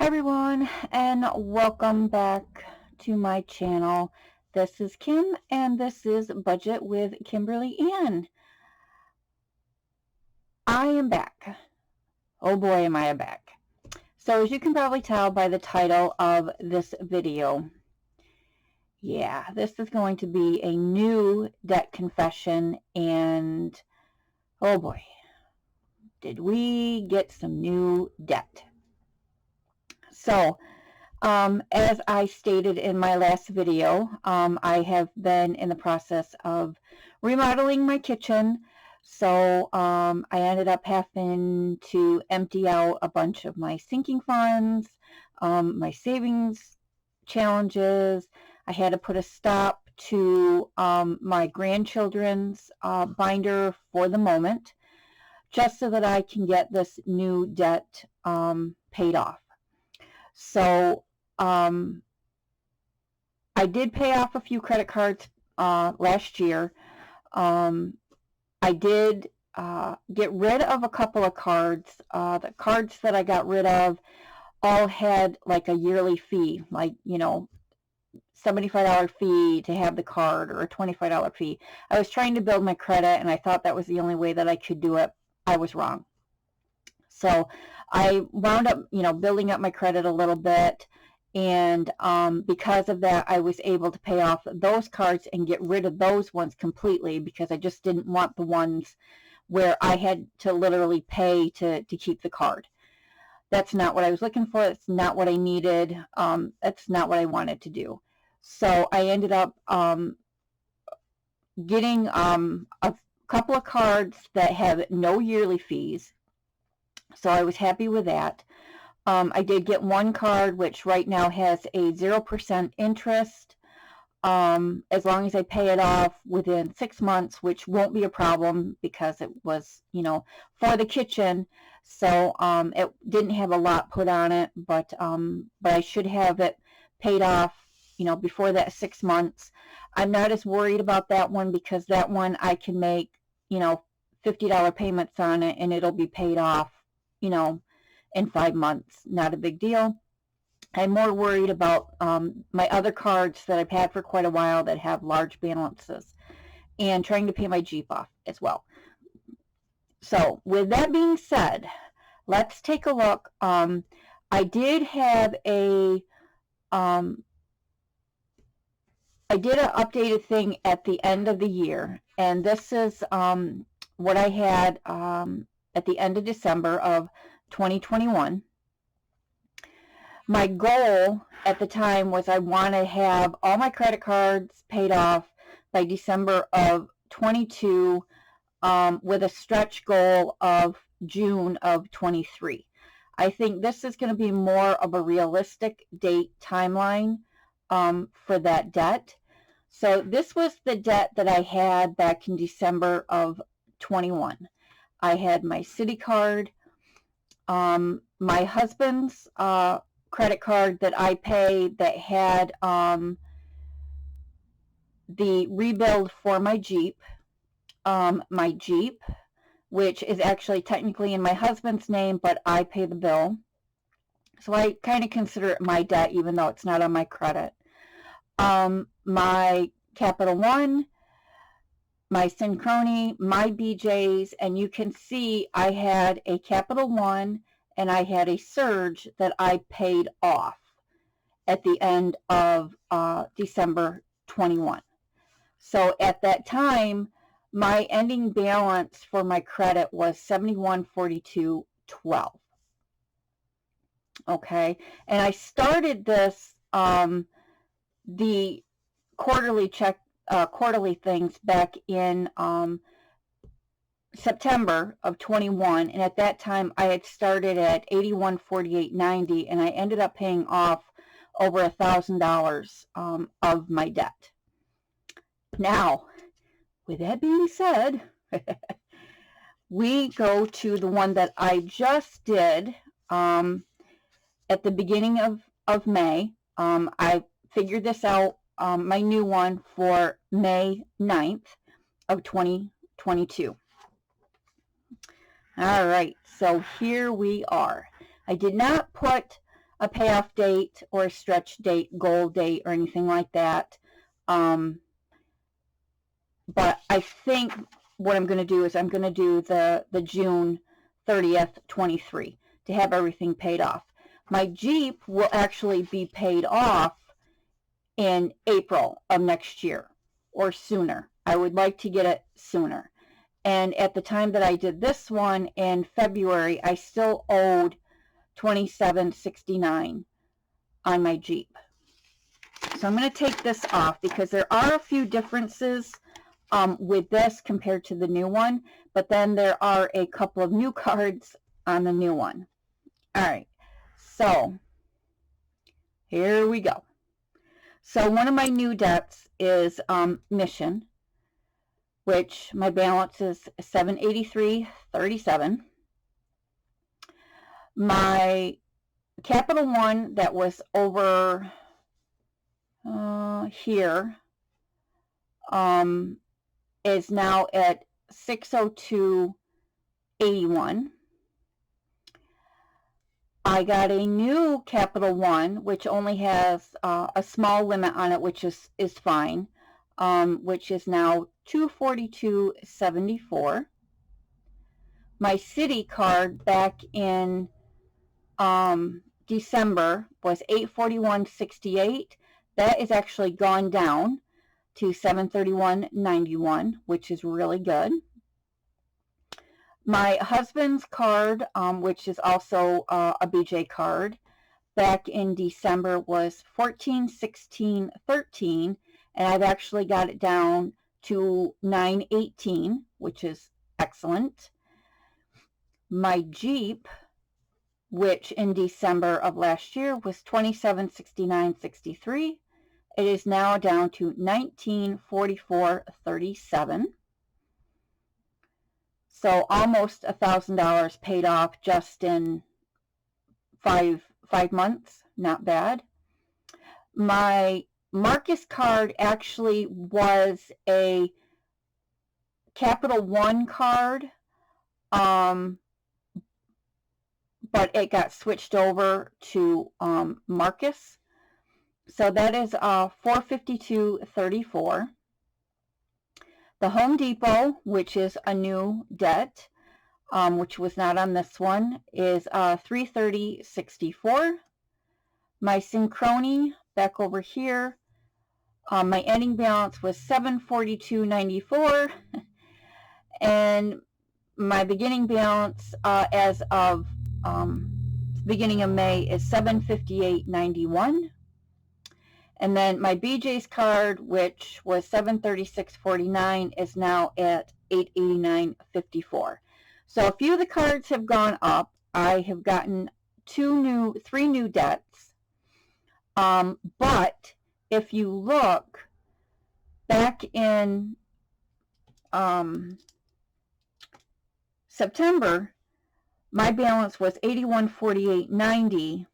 Hi everyone, and welcome back to my channel. This is Kim, and this is Budget with Kimberly Ann. I am back. Oh boy, am I back. So as you can probably tell by the title of this video, yeah, this is going to be a new debt confession, and oh boy, did we get some new debt. So, as I stated in my last video, I have been in the process of remodeling my kitchen. So I ended up having to empty out a bunch of my sinking funds, my savings challenges. I had to put a stop to my grandchildren's binder for the moment, just so that I can get this new debt paid off. So I did pay off a few credit cards last year. I did get rid of a couple of cards. The cards that I got rid of all had like a yearly fee, like, $75 fee to have the card or a $25 fee. I was trying to build my credit, and I thought that was the only way that I could do it. I was wrong. So I wound up, building up my credit a little bit. And because of that, I was able to pay off those cards and get rid of those ones completely, because I just didn't want the ones where I had to literally pay to keep the card. That's not what I was looking for. That's not what I needed. That's not what I wanted to do. So I ended up getting a couple of cards that have no yearly fees. So I was happy with that. I did get one card which right now has a 0% interest, as long as I pay it off within 6 months, which won't be a problem because it was, for the kitchen. So it didn't have a lot put on it, but I should have it paid off, before that 6 months. I'm not as worried about that one, because that one I can make, $50 payments on it, and it'll be paid off, in 5 months. Not a big deal. I'm more worried about my other cards that I've had for quite a while that have large balances, and trying to pay my Jeep off as well. So with that being said, let's take a look. I did have I did an updated thing at the end of the year, and this is what I had at the end of December of 2021. My goal at the time was I want to have all my credit cards paid off by December of 22, with a stretch goal of June of 23. I think this is going to be more of a realistic date timeline for that debt. So this was the debt that I had back in December of 21. I had my Citi card, my husband's credit card that I paid that had the rebuild for my Jeep, which is actually technically in my husband's name, but I pay the bill. So I kind of consider it my debt, even though it's not on my credit. My Capital One, my Synchrony, my BJ's, and you can see I had a Capital One and I had a Surge that I paid off at the end of December 21. So at that time, my ending balance for my credit was $71.42.12. Okay, and I started this the quarterly things back in September of 21, and at that time I had started at $81.48.90, and I ended up paying off over $1,000 of my debt. Now, with that being said, we go to the one that I just did at the beginning of May. I figured this out, my new one for May 9th of 2022. All right, so here we are. I did not put a payoff date or a stretch date, goal date, or anything like that. But I think what I'm going to do is I'm going to do the June 30th, 23 to have everything paid off. My Jeep will actually be paid off in April of next year or sooner. I would like to get it sooner. And at the time that I did this one in February, I still owed $27.69 on my Jeep. So I'm going to take this off because there are a few differences with this compared to the new one, but then there are a couple of new cards on the new one. All right, so here we go. So one of my new debts is Mission, which my balance is $783.37. My Capital One that was over here is now at $602.81. I got a new Capital One, which only has a small limit on it, which is fine, which is now $242.74. My Citi card back in December was $841.68. That is actually gone down to $731.91, which is really good. My husband's card, which is also a BJ card, back in December was $1416.13, and I've actually got it down to $918, which is excellent. My Jeep, which in December of last year was $2769.63, it is now down to $1944.37. So almost $1,000 paid off just in five months. Not bad. My Marcus card actually was a Capital One card, but it got switched over to Marcus. So that is $452.34. The Home Depot, which is a new debt, which was not on this one, is $330.64. My Synchrony, back over here, my ending balance was $742.94, and my beginning balance as of beginning of May is $758.91. And then my BJ's card, which was $736.49, is now at $889.54. So a few of the cards have gone up. I have gotten three new debts. But if you look back in September, my balance was $81.48.90.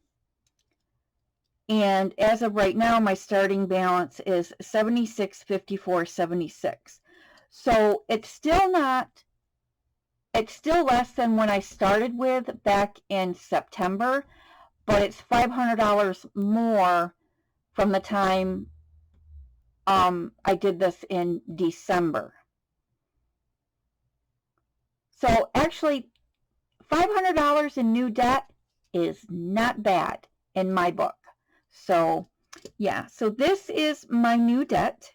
And as of right now, my starting balance is $76.54.76. So it's still less than when I started with back in September, but it's $500 more from the time I did this in December. So actually, $500 in new debt is not bad in my book. So yeah, so this is my new debt,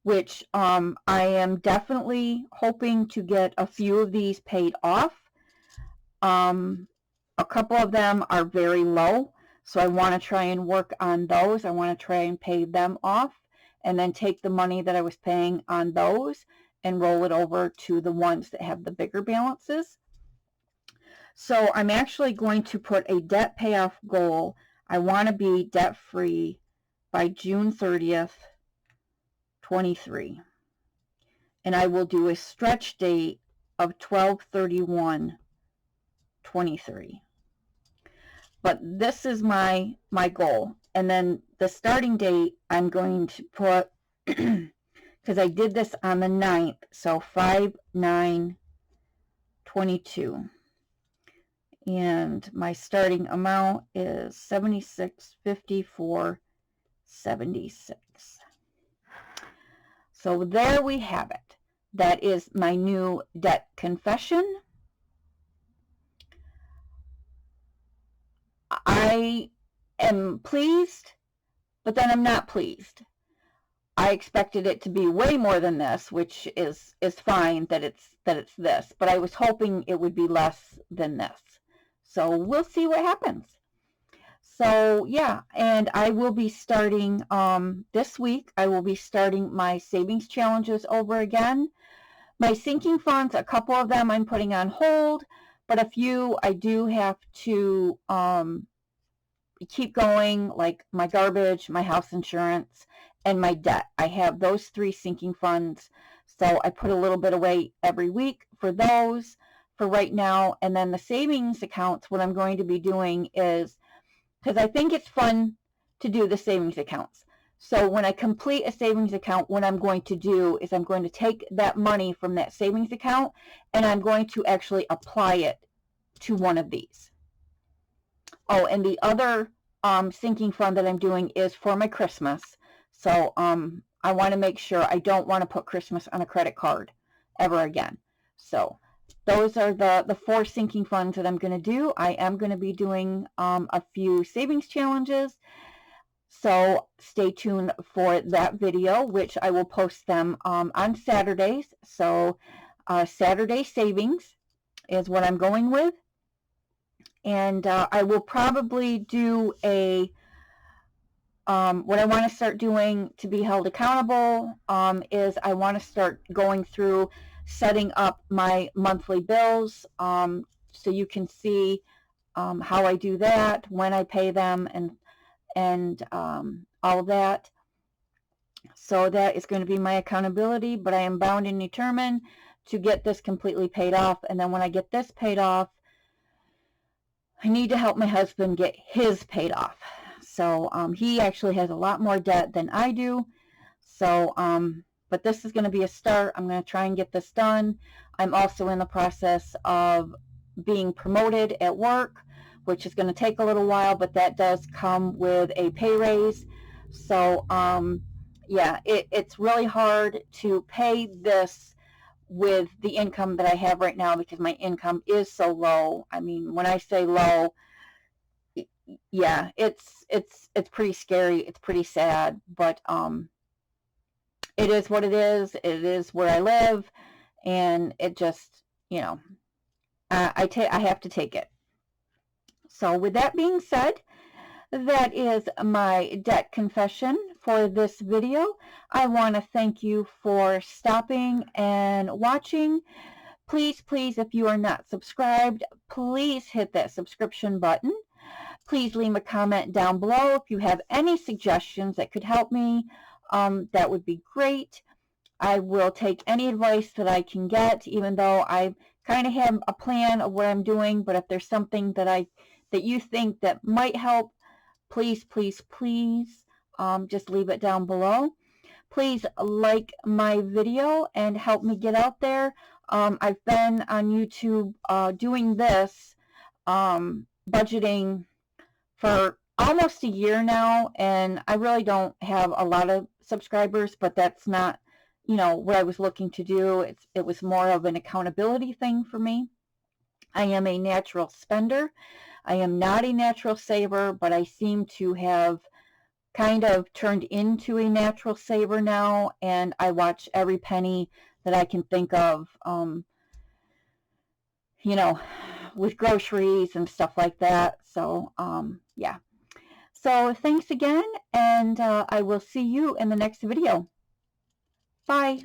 which I am definitely hoping to get a few of these paid off. A couple of them are very low, so I want to try and work on those. I want to try and pay them off and then take the money that I was paying on those and roll it over to the ones that have the bigger balances. So I'm actually going to put a debt payoff goal. I want to be debt-free by June 30th, 23. And I will do a stretch date of 12/31/23. But this is my goal. And then the starting date, I'm going to put, because I did this on the 9th, so 5/9/22. and my starting amount is $76.54.76. So there we have it. That is my new debt confession. I am pleased, but then I'm not pleased. I expected it to be way more than this, which is fine that it's this, but I was hoping it would be less than this. So we'll see what happens. So yeah, and I will be starting this week. I will be starting my savings challenges over again. My sinking funds, a couple of them I'm putting on hold, but a few I do have to keep going, like my garbage, my house insurance, and my debt. I have those 3 sinking funds, so I put a little bit away every week for those for right now. And then the savings accounts, what I'm going to be doing is, because I think it's fun to do the savings accounts. So when I complete a savings account, what I'm going to do is I'm going to take that money from that savings account and I'm going to actually apply it to one of these. Oh, and the other sinking fund that I'm doing is for my Christmas. So I want to make sure I don't want to put Christmas on a credit card ever again. So those are the 4 sinking funds that I'm going to do. I am going to be doing a few savings challenges. So stay tuned for that video, which I will post them on Saturdays. So Saturday savings is what I'm going with. And I will probably do a, what I want to start doing to be held accountable is I want to start going through setting up my monthly bills so you can see how I do that, when I pay them, and all of that. So that is going to be my accountability, but I am bound and determined to get this completely paid off. And then when I get this paid off, I need to help my husband get his paid off. So he actually has a lot more debt than I do. So, but this is going to be a start. I'm going to try and get this done. I'm also in the process of being promoted at work, which is going to take a little while, but that does come with a pay raise. So, yeah, it's really hard to pay this with the income that I have right now because my income is so low. I mean, when I say low, yeah, it's pretty scary. It's pretty sad, but it is what it is. It is where I live, and it just, you know, I have to take it. So with that being said, that is my debt confession for this video. I want to thank you for stopping and watching. Please, please, if you are not subscribed, please hit that subscription button. Please leave a comment down below if you have any suggestions that could help me. That would be great. I will take any advice that I can get, even though I kind of have a plan of what I'm doing. But if there's something that you think that might help, please, please, please, just leave it down below. Please like my video and help me get out there. I've been on YouTube doing this, budgeting, for almost a year now, and I really don't have a lot of subscribers, but that's not, you know, what I was looking to do. It was more of an accountability thing for me. I am a natural spender. I am not a natural saver, but I seem to have kind of turned into a natural saver now, and I watch every penny that I can think of, you know, with groceries and stuff like that. So, yeah. So thanks again, and I will see you in the next video. Bye.